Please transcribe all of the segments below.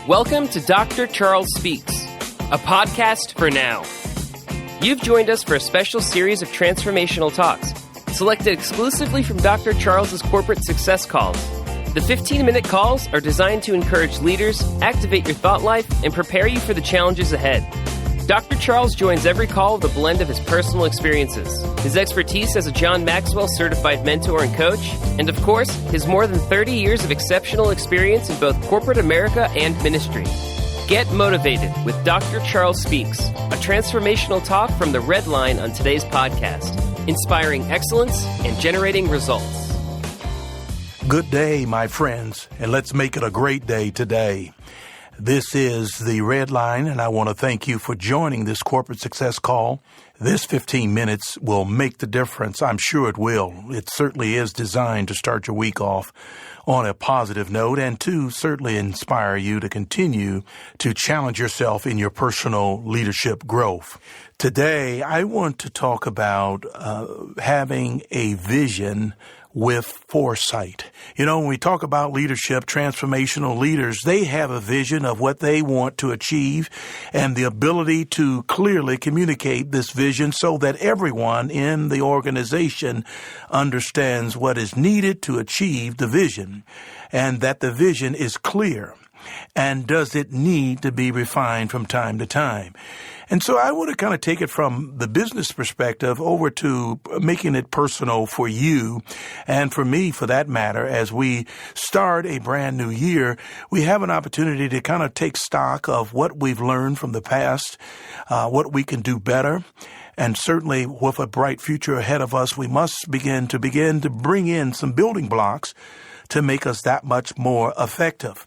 Welcome to Dr. Charles Speaks, a podcast for now. You've joined us for a special series of transformational talks, selected exclusively from Dr. Charles's corporate success calls. The 15-minute calls are designed to encourage leaders, activate your thought life, and prepare you for the challenges ahead. Dr. Charles joins every call with a blend of his personal experiences, his expertise as a John Maxwell certified mentor and coach, and of course, his more than 30 years of exceptional experience in both corporate America and ministry. Get motivated with Dr. Charles Speaks, a transformational talk from the Red Line on today's podcast, inspiring excellence and generating results. Good day, my friends, and let's make it a great day today. This is the Red Line, and I want to thank you for joining this corporate success call. This 15 minutes will make the difference. I'm sure it will. It certainly is designed to start your week off on a positive note and to certainly inspire you to continue to challenge yourself in your personal leadership growth. Today, I want to talk about having a vision with foresight. You know, when we talk about leadership, transformational leaders, they have a vision of what they want to achieve and the ability to clearly communicate this vision so that everyone in the organization understands what is needed to achieve the vision and that the vision is clear. And does it need to be refined from time to time? And so I want to kind of take it from the business perspective over to making it personal for you and for me, for that matter. As we start a brand new year, we have an opportunity to kind of take stock of what we've learned from the past, what we can do better. And certainly with a bright future ahead of us, we must begin to bring in some building blocks to make us that much more effective.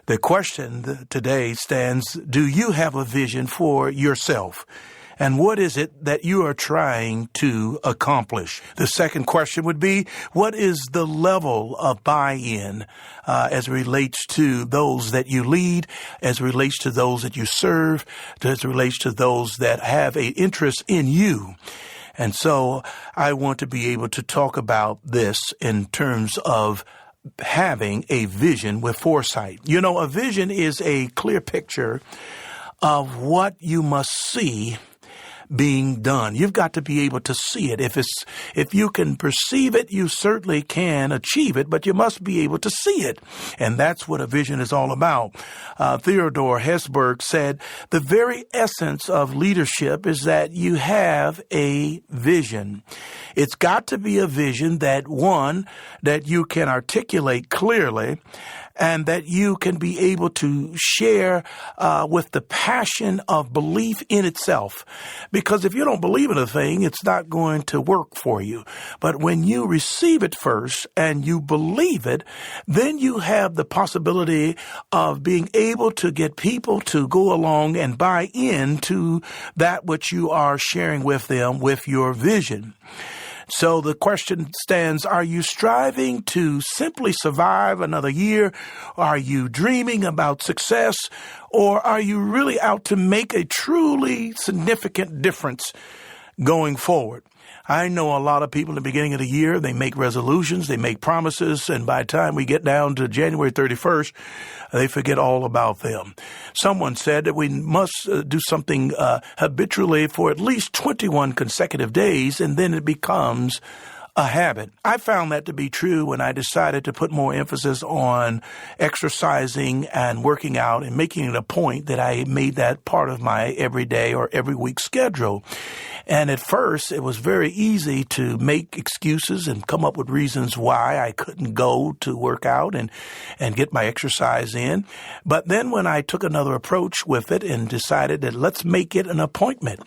The question today stands, do you have a vision for yourself? And what is it that you are trying to accomplish? The second question would be, what is the level of buy-in as it relates to those that you lead, as it relates to those that you serve, as it relates to those that have an interest in you? And so I want to be able to talk about this in terms of having a vision with foresight. You know, a vision is a clear picture of what you must see being done. You've got to be able to see it. If you can perceive it, you certainly can achieve it, but you must be able to see it. And that's what a vision is all about. Theodore Hesburgh said, the very essence of leadership is that you have a vision. It's got to be a vision that you can articulate clearly and that you can be able to share with the passion of belief in itself. Because if you don't believe in a thing, it's not going to work for you. But when you receive it first and you believe it, then you have the possibility of being able to get people to go along and buy into that which you are sharing with them with your vision. So the question stands, are you striving to simply survive another year? Are you dreaming about success? Or are you really out to make a truly significant difference going forward? I know a lot of people at the beginning of the year, they make resolutions, they make promises, and by the time we get down to January 31st, they forget all about them. Someone said that we must do something habitually for at least 21 consecutive days, and then it becomes a habit. I found that to be true when I decided to put more emphasis on exercising and working out and making it a point that I made that part of my everyday or every week schedule. And at first, it was very easy to make excuses and come up with reasons why I couldn't go to work out and get my exercise in. But then when I took another approach with it and decided that let's make it an appointment,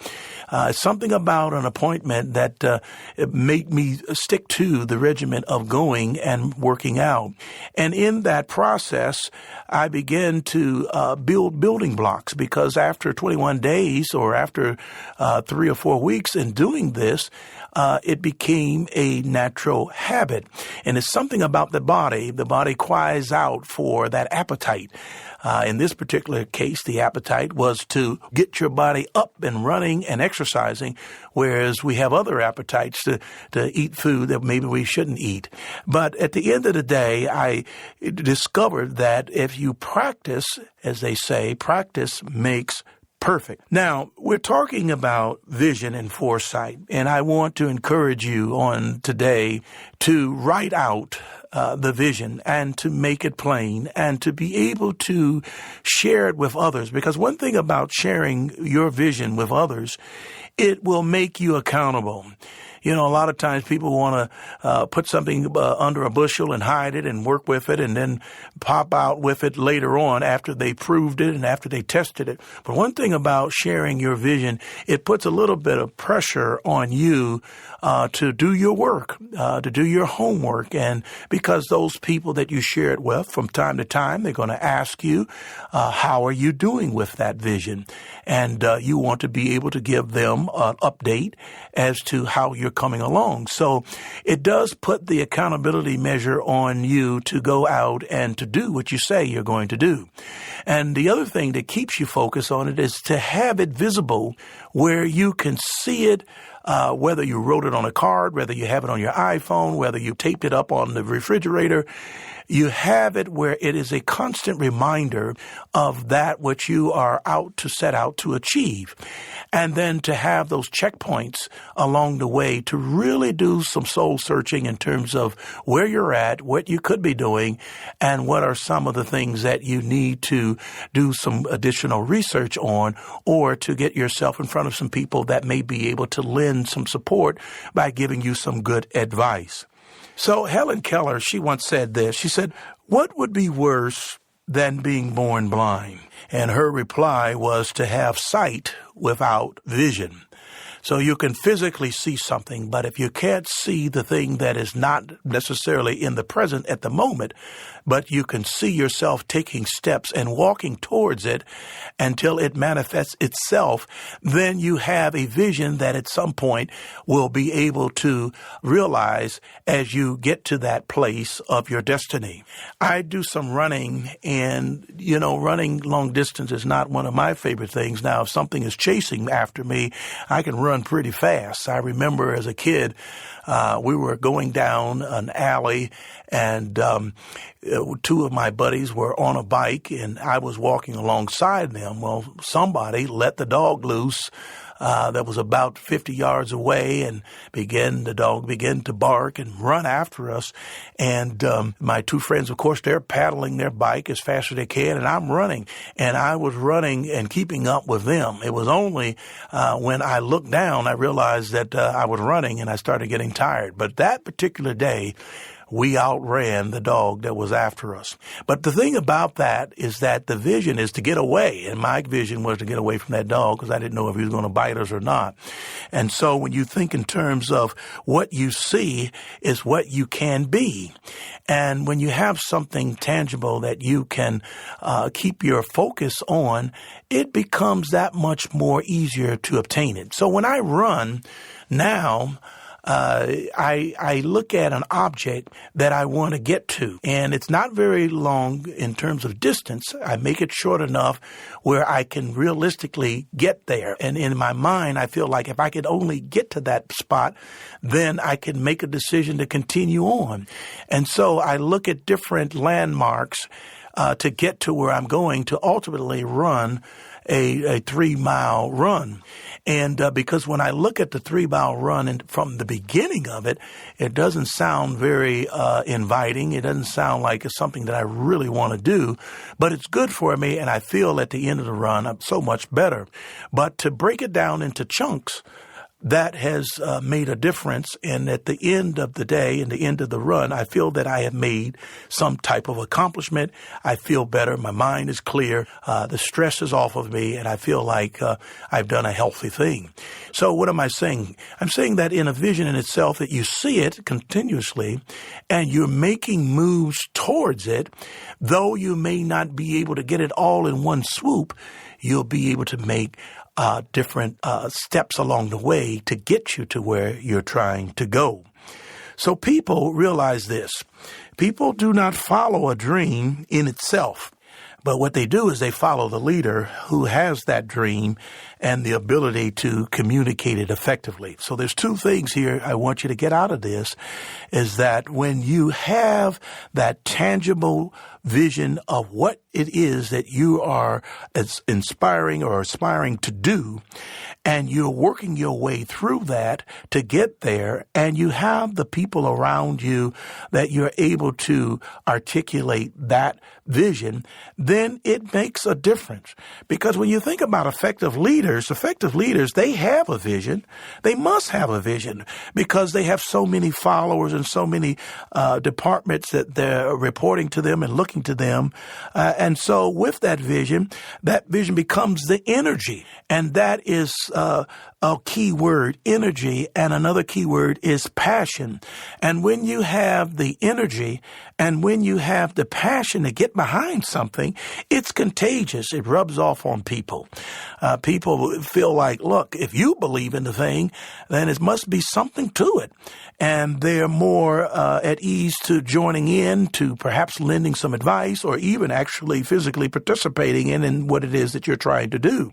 something about an appointment that it made me stick to the regimen of going and working out. And in that process, I began to build building blocks because after 21 days or after 3 or 4 weeks in doing this, it became a natural habit. And it's something about the body. The body cries out for that appetite. In this particular case, the appetite was to get your body up and running and exercising, whereas we have other appetites to eat food that maybe we shouldn't eat. But at the end of the day, I discovered that if you practice, as they say, practice makes perfect. Now, we're talking about vision and foresight, and I want to encourage you on today to write out the vision and to make it plain and to be able to share it with others. Because one thing about sharing your vision with others, it will make you accountable. You know, a lot of times people want to put something under a bushel and hide it and work with it and then pop out with it later on after they proved it and after they tested it. But one thing about sharing your vision, it puts a little bit of pressure on you to do your work, to do your homework. And because those people that you share it with from time to time, they're going to ask you, how are you doing with that vision? And you want to be able to give them an update as to how you're coming along. So it does put the accountability measure on you to go out and to do what you say you're going to do. And the other thing that keeps you focused on it is to have it visible where you can see it, whether you wrote it on a card, whether you have it on your iPhone, whether you taped it up on the refrigerator. You have it where it is a constant reminder of that which you are set out to achieve. And then to have those checkpoints along the way to really do some soul searching in terms of where you're at, what you could be doing, and what are some of the things that you need to do some additional research on, or to get yourself in front of some people that may be able to lend some support by giving you some good advice. So Helen Keller, she once said this. She said, "What would be worse than being born blind?" And her reply was to have sight without vision. So you can physically see something, but if you can't see the thing that is not necessarily in the present at the moment, but you can see yourself taking steps and walking towards it until it manifests itself, then you have a vision that at some point will be able to realize as you get to that place of your destiny. I do some running, and, running long distance is not one of my favorite things. Now, if something is chasing after me, I can run pretty fast. I remember as a kid, we were going down an alley, and two of my buddies were on a bike, and I was walking alongside them. Well, somebody let the dog loose that was about 50 yards away, and the dog began to bark and run after us. And my two friends, of course, they're paddling their bike as fast as they can, and I'm running. And I was running and keeping up with them. It was only when I looked down, I realized that I was running, and I started getting tired. But that particular day, we outran the dog that was after us. But the thing about that is that the vision is to get away. And my vision was to get away from that dog because I didn't know if he was going to bite us or not. And so when you think in terms of what you see is what you can be. And when you have something tangible that you can keep your focus on, it becomes that much more easier to obtain it. So when I run now, I look at an object that I want to get to, and it's not very long in terms of distance. I make it short enough where I can realistically get there. And in my mind, I feel like if I could only get to that spot, then I can make a decision to continue on. And so I look at different landmarks to get to where I'm going to ultimately run a 3-mile run. And because when I look at the 3-mile run and from the beginning of it, it doesn't sound very inviting. It doesn't sound like it's something that I really want to do, but it's good for me. And I feel at the end of the run, I'm so much better. But to break it down into chunks, that has made a difference. And at the end of the day, and the end of the run, I feel that I have made some type of accomplishment. I feel better. My mind is clear. The stress is off of me, and I feel like I've done a healthy thing. So what am I saying? I'm saying that in a vision in itself, that you see it continuously, and you're making moves towards it, though you may not be able to get it all in one swoop, you'll be able to make different steps along the way to get you to where you're trying to go. So people realize this. People do not follow a dream in itself, But what they do is they follow the leader who has that dream and the ability to communicate it effectively. So there's two things here I want you to get out of this, is that when you have that tangible vision of what it is that you are inspiring or aspiring to do, and you're working your way through that to get there, and you have the people around you that you're able to articulate that vision, then it makes a difference. Because when you think about effective leaders, they have a vision. They must have a vision because they have so many followers and so many departments that they're reporting to them and looking to them. And so with that vision becomes the energy. And that is a key word, energy. And another key word is passion. And when you have the energy and when you have the passion to get behind something, it's contagious. It rubs off on people. People feel like, look, if you believe in the thing, then it must be something to it. And they're more at ease to joining in, to perhaps lending some advice, or even actually physically participating in what it is that you're trying to do.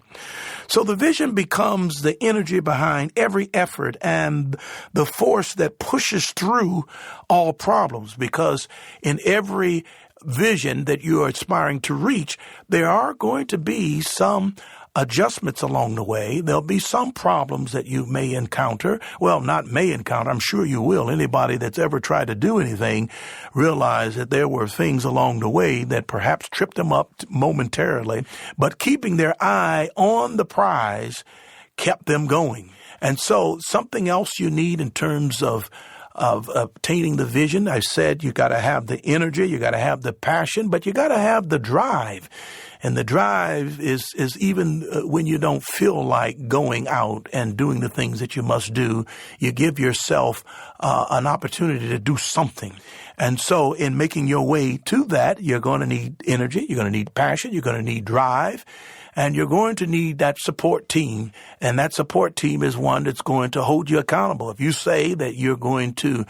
So the vision becomes the energy behind every effort and the force that pushes through all problems, because in every vision that you are aspiring to reach, there are going to be some adjustments along the way. There'll be some problems that you may encounter. Well, not may encounter. I'm sure you will. Anybody that's ever tried to do anything realize that there were things along the way that perhaps tripped them up momentarily, but keeping their eye on the prize kept them going. And so something else you need in terms of obtaining the vision, I said you got to have the energy, you got to have the passion, but you got to have the drive. And the drive is even when you don't feel like going out and doing the things that you must do, you give yourself an opportunity to do something. And so in making your way to that, you're going to need energy, you're going to need passion, you're going to need drive, and you're going to need that support team. And that support team is one that's going to hold you accountable. If you say that you're going to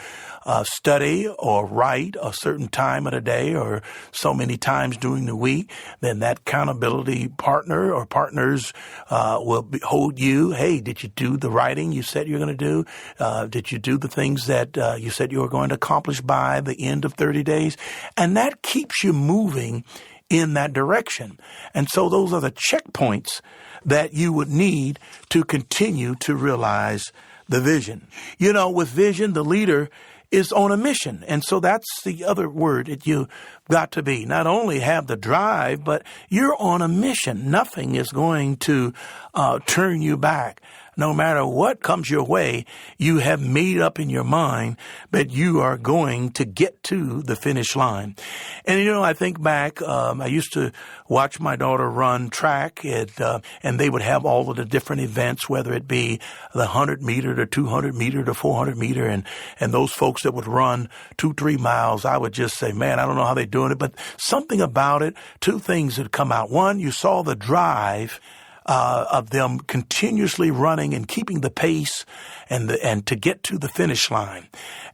study or write a certain time of the day or so many times during the week, then that accountability partner or partners will hold you. Hey, did you do the writing you said you're going to do? Did you do the things that you said you were going to accomplish by the end of 30 days? And that keeps you moving in that direction. And so those are the checkpoints that you would need to continue to realize the vision. You know, with vision, the leader is on a mission. And so that's the other word that you got to be. Not only have the drive, but you're on a mission. Nothing is going to turn you back. No matter what comes your way, you have made up in your mind that you are going to get to the finish line. And, you know, I think back, I used to watch my daughter run track, and they would have all of the different events, whether it be the 100 meter, the 200 meter, the 400 meter, and those folks that would run 2-3 miles, I would just say, man, I don't know how they're doing it, but something about it, two things had come out. One, you saw the drive of them continuously running and keeping the pace and to get to the finish line.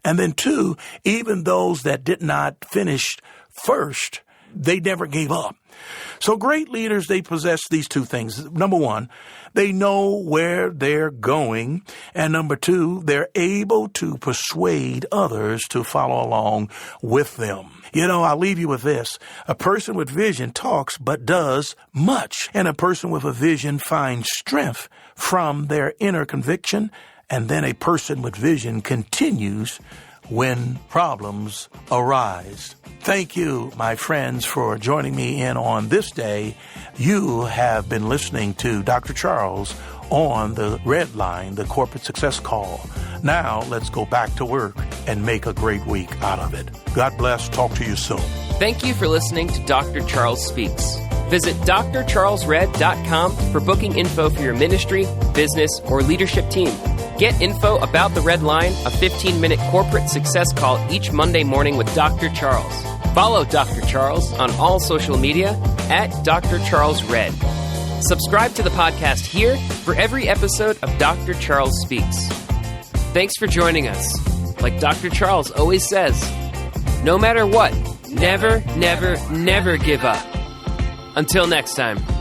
And then two, even those that did not finish first, they never gave up. So great leaders, they possess these two things. Number one, they know where they're going. And number two, they're able to persuade others to follow along with them. You know, I'll leave you with this. A person with vision talks but does much. And a person with a vision finds strength from their inner conviction. And then a person with vision continues when problems arise. Thank you, my friends, for joining me in on this day. You have been listening to Dr. Charles on the Red Line, the Corporate Success Call. Now, let's go back to work and make a great week out of it. God bless. Talk to you soon. Thank you for listening to Dr. Charles Speaks. Visit drcharlesred.com for booking info for your ministry, business, or leadership team. Get info about the Red Line, a 15-minute corporate success call each Monday morning with Dr. Charles. Follow Dr. Charles on all social media at Dr. Charles Red. Subscribe to the podcast here for every episode of Dr. Charles Speaks. Thanks for joining us. Like Dr. Charles always says, no matter what, never, never, never give up. Until next time.